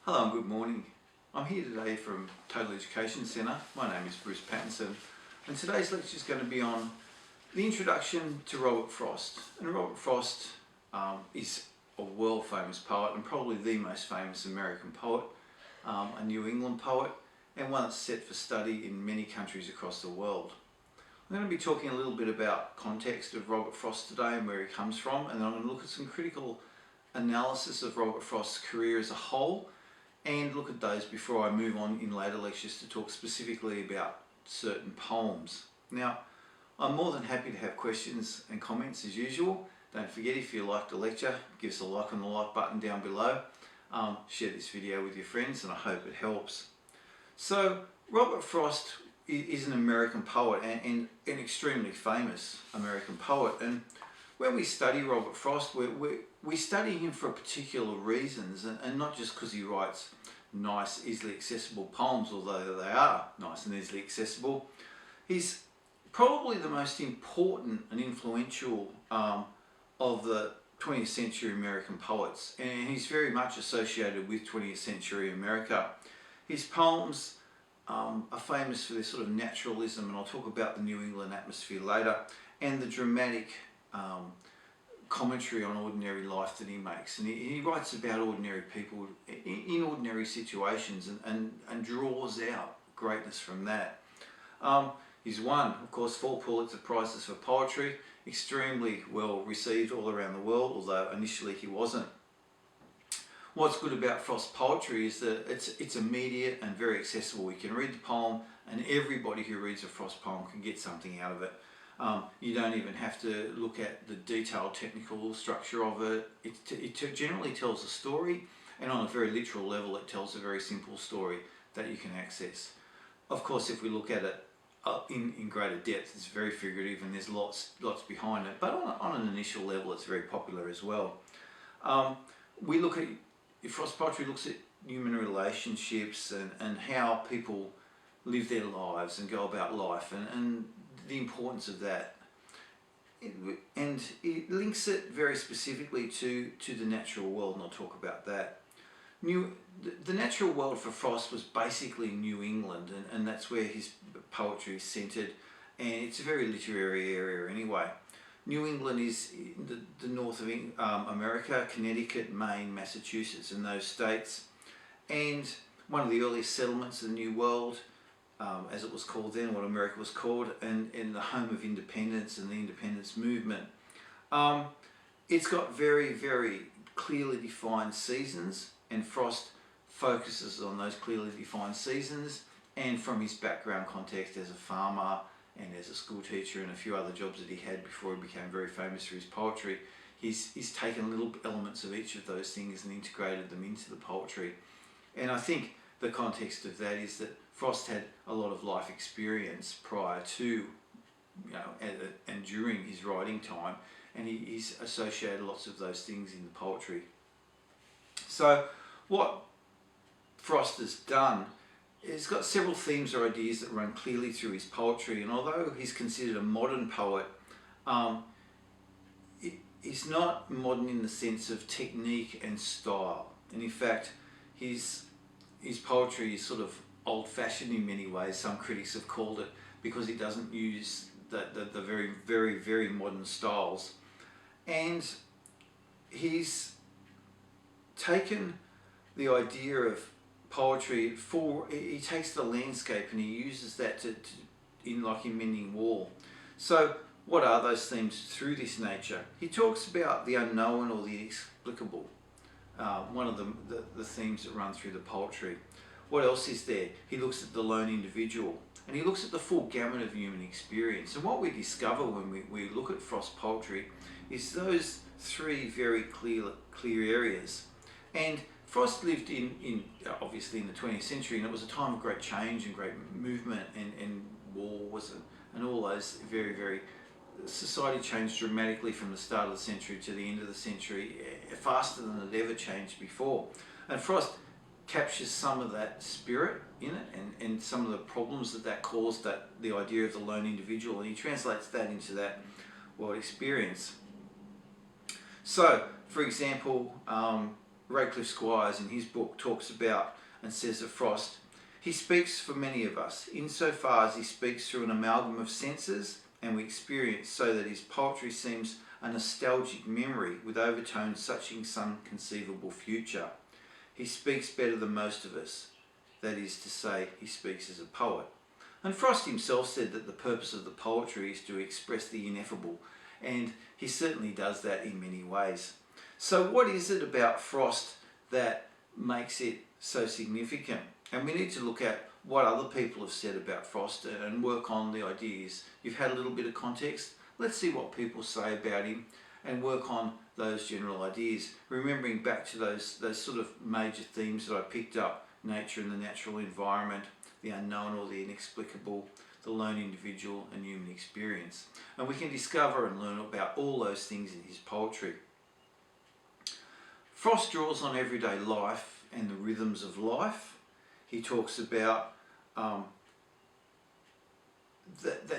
Hello and good morning. I'm here today from Total Education Centre. My name is Bruce Pattinson and today's lecture is going to be on the introduction to Robert Frost. And Robert Frost is a world famous poet and probably the most famous American poet, a New England poet, and one that's set for study in many countries across the world. I'm going to be talking a little bit about context of Robert Frost today and where he comes from, and then I'm going to look at some critical analysis of Robert Frost's career as a whole and look at those before I move on in later lectures to talk specifically about certain poems. Now, I'm more than happy to have questions and comments as usual. Don't forget, if you liked the lecture, give us a like on the like button down below. Share this video with your friends and I hope it helps. So, Robert Frost is an American poet and an extremely famous American poet. And when we study Robert Frost, we study him for particular reasons and not just because he writes nice, easily accessible poems, although they are nice and easily accessible. He's probably the most important and influential of the 20th century American poets, and he's very much associated with 20th century America. His poems are famous for their sort of naturalism, and I'll talk about the New England atmosphere later, and the dramatic commentary on ordinary life that he makes. And he writes about ordinary people in ordinary situations and draws out greatness from that. He's won, of course, 4 Pulitzer Prizes for poetry, extremely well received all around the world, although initially he wasn't. What's good about Frost's poetry is that it's immediate and very accessible. You can read the poem and everybody who reads a Frost poem can get something out of it. You don't even have to look at the detailed technical structure of it. It generally tells a story, and on a very literal level it tells a very simple story that you can access. Of course, if we look at it in greater depth, it's very figurative and there's lots behind it, but on an initial level it's very popular as well. We look at, Frost poetry looks at human relationships and how people live their lives and go about life and the importance of that. And it links it very specifically to the natural world, and I'll talk about that. The natural world for Frost was basically New England, and that's where his poetry is centred, and it's a very literary area anyway. New England is the north of America, Connecticut, Maine, Massachusetts, and those states, and one of the earliest settlements of the New World, as it was called then, what America was called, and the home of independence and the independence movement. It's got very, very clearly defined seasons, and Frost focuses on those clearly defined seasons, and from his background context as a farmer and as a school teacher and a few other jobs that he had before he became very famous for his poetry, he's taken little elements of each of those things and integrated them into the poetry. And I think the context of that is that Frost had a lot of life experience prior to, and during his writing time, and he's associated lots of those things in the poetry. So what Frost has done, he's got several themes or ideas that run clearly through his poetry, and although he's considered a modern poet, he's not modern in the sense of technique and style. And in fact, his poetry is sort of old-fashioned in many ways. Some critics have called it, because he doesn't use the very, very, very modern styles. And he's taken the idea of poetry he takes the landscape and he uses that in mending wall. So what are those themes through this nature? He talks about the unknown or the inexplicable, one of the themes that run through the poetry. What else is there? He looks at the lone individual, and he looks at the full gamut of human experience. And what we discover when we look at Frost poetry is those 3 very clear areas. And Frost lived in obviously in the 20th century, and it was a time of great change and great movement and wars and all those very, very... Society changed dramatically from the start of the century to the end of the century, faster than it ever changed before. And Frost captures some of that spirit in it and some of the problems that caused, the idea of the lone individual, and he translates that into that world experience. So, for example, Radcliffe Squires in his book talks about and says of Frost, he speaks for many of us, insofar as he speaks through an amalgam of senses and we experience, so that his poetry seems a nostalgic memory with overtones touching some conceivable future. He speaks better than most of us, that is to say, he speaks as a poet. And Frost himself said that the purpose of the poetry is to express the ineffable, and he certainly does that in many ways. So what is it about Frost that makes it so significant? And we need to look at what other people have said about Frost and work on the ideas. You've had a little bit of context. Let's see what people say about him and work on those general ideas, remembering back to those sort of major themes that I picked up: nature and the natural environment, the unknown or the inexplicable, the lone individual and human experience. And we can discover and learn about all those things in his poetry. Frost draws on everyday life and the rhythms of life. He talks about that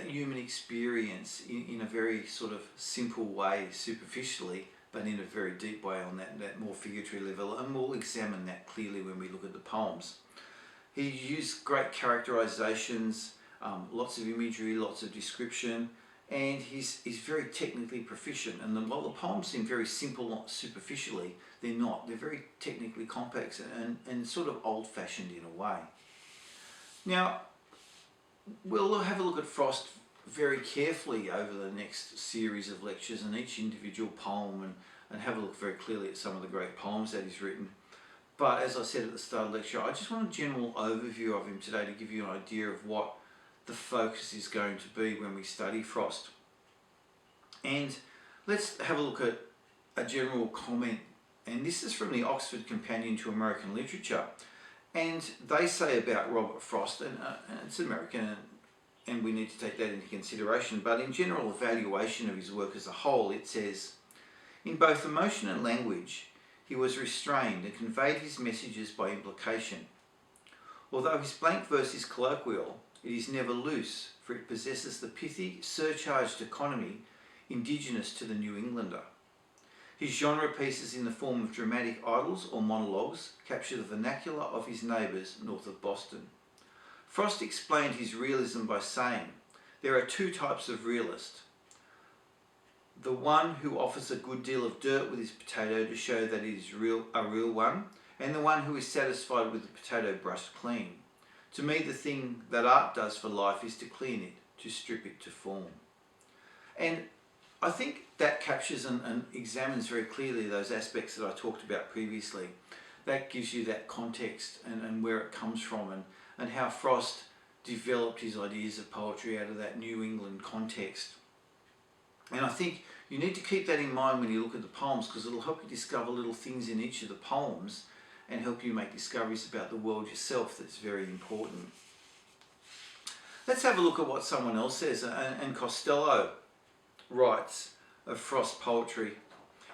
human experience in a very sort of simple way, superficially, but in a very deep way on that more figurative level, and we'll examine that clearly when we look at the poems. He used great characterizations, lots of imagery, lots of description, and he's very technically proficient. And while the poems seem very simple superficially, they're not. They're very technically complex and sort of old-fashioned in a way. Now, we'll have a look at Frost very carefully over the next series of lectures and each individual poem and have a look very clearly at some of the great poems that he's written. But as I said at the start of the lecture, I just want a general overview of him today to give you an idea of what the focus is going to be when we study Frost. And let's have a look at a general comment, and this is from the Oxford Companion to American Literature. And they say about Robert Frost, and it's American, and we need to take that into consideration, but in general evaluation of his work as a whole, it says, in both emotion and language, he was restrained and conveyed his messages by implication. Although his blank verse is colloquial, it is never loose, for it possesses the pithy, surcharged economy indigenous to the New Englander. His genre pieces in the form of dramatic idylls or monologues capture the vernacular of his neighbours north of Boston. Frost explained his realism by saying, there are two types of realist. The one who offers a good deal of dirt with his potato to show that it is a real one, and the one who is satisfied with the potato brushed clean. To me, the thing that art does for life is to clean it, to strip it to form. And I think that captures and examines very clearly those aspects that I talked about previously. That gives you that context and where it comes from and how Frost developed his ideas of poetry out of that New England context. And I think you need to keep that in mind when you look at the poems, because it'll help you discover little things in each of the poems and help you make discoveries about the world yourself that's very important. Let's have a look at what someone else says, and Costello writes of Frost's poetry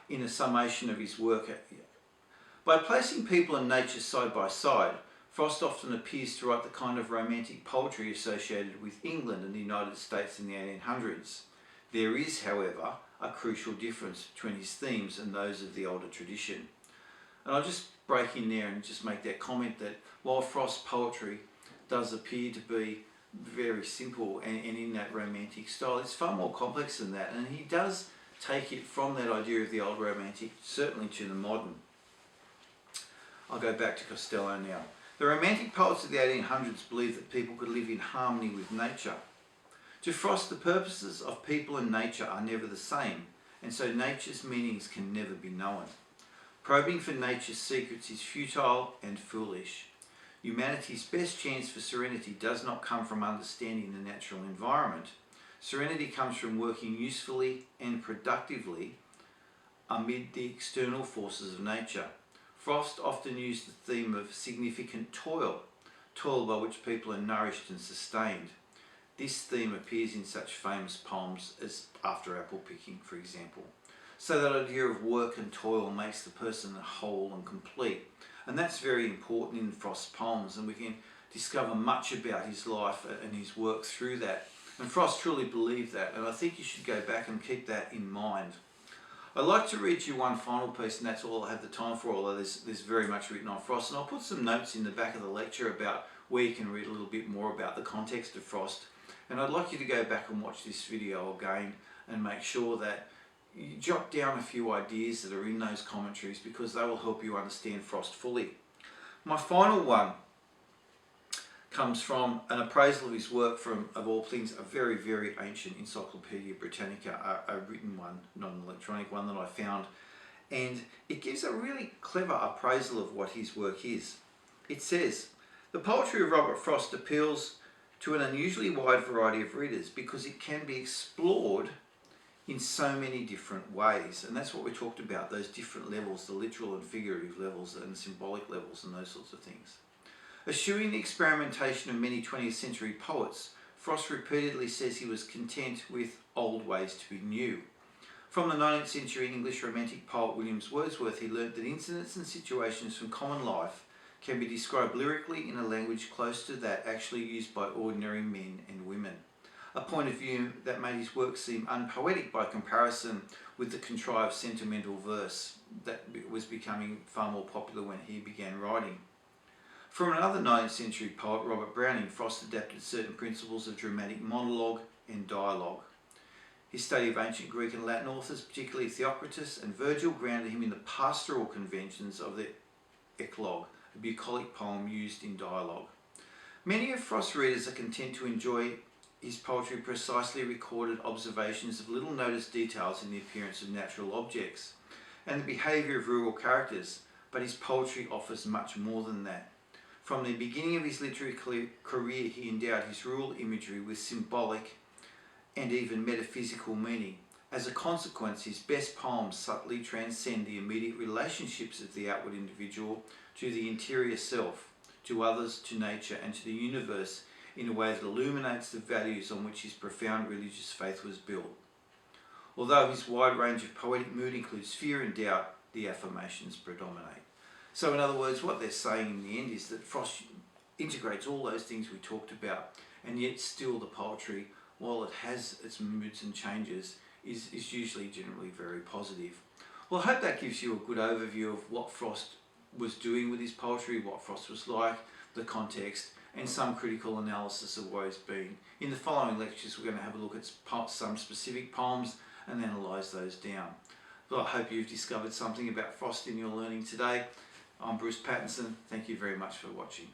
in a summation of his work. By placing people and nature side by side, Frost often appears to write the kind of romantic poetry associated with England and the United States in the 1800s. There is, however, a crucial difference between his themes and those of the older tradition. And I'll just break in there and just make that comment that while Frost's poetry does appear to be very simple and in that romantic style, it's far more complex than that, and he does take it from that idea of the old romantic certainly to the modern. I'll go back to Costello now. The romantic poets of the 1800s believed that people could live in harmony with nature. To Frost, the purposes of people and nature are never the same, and so nature's meanings can never be known. Probing for nature's secrets is futile and foolish. Humanity's best chance for serenity does not come from understanding the natural environment. Serenity comes from working usefully and productively amid the external forces of nature. Frost often used the theme of significant toil by which people are nourished and sustained. This theme appears in such famous poems as After Apple Picking, for example. So that idea of work and toil makes the person whole and complete. And that's very important in Frost's poems, and we can discover much about his life and his work through that. And Frost truly believed that, and I think you should go back and keep that in mind. I'd like to read you one final piece, and that's all I have the time for, although there's very much written on Frost. And I'll put some notes in the back of the lecture about where you can read a little bit more about the context of Frost. And I'd like you to go back and watch this video again and make sure that you jot down a few ideas that are in those commentaries, because they will help you understand Frost fully. My final one comes from an appraisal of his work from, of all things, a very, very ancient Encyclopedia Britannica, a written one, not an electronic one, that I found. And it gives a really clever appraisal of what his work is. It says, "The poetry of Robert Frost appeals to an unusually wide variety of readers because it can be explored in so many different ways." And that's what we talked about, those different levels, the literal and figurative levels and symbolic levels and those sorts of things. Eschewing the experimentation of many 20th century poets, Frost repeatedly says he was content with old ways to be new. From the 19th century English romantic poet William Wordsworth, he learnt that incidents and situations from common life can be described lyrically in a language close to that actually used by ordinary men and women. A point of view that made his work seem unpoetic by comparison with the contrived sentimental verse that was becoming far more popular when he began writing. From another 19th century poet, Robert Browning, Frost adapted certain principles of dramatic monologue and dialogue. His study of ancient Greek and Latin authors, particularly Theocritus and Virgil, grounded him in the pastoral conventions of the eclogue, a bucolic poem used in dialogue. Many of Frost's readers are content to enjoy his poetry precisely recorded observations of little noticed details in the appearance of natural objects and the behaviour of rural characters, but his poetry offers much more than that. From the beginning of his literary career, he endowed his rural imagery with symbolic and even metaphysical meaning. As a consequence, his best poems subtly transcend the immediate relationships of the outward individual to the interior self, to others, to nature, and to the universe in a way that illuminates the values on which his profound religious faith was built. Although his wide range of poetic mood includes fear and doubt, the affirmations predominate. So in other words, what they're saying in the end is that Frost integrates all those things we talked about, and yet still the poetry, while it has its moods and changes, is usually generally very positive. Well, I hope that gives you a good overview of what Frost was doing with his poetry, what Frost was like, the context, and some critical analysis of what he's been. In the following lectures, we're going to have a look at some specific poems and analyse those down. Well, I hope you've discovered something about Frost in your learning today. I'm Bruce Pattinson. Thank you very much for watching.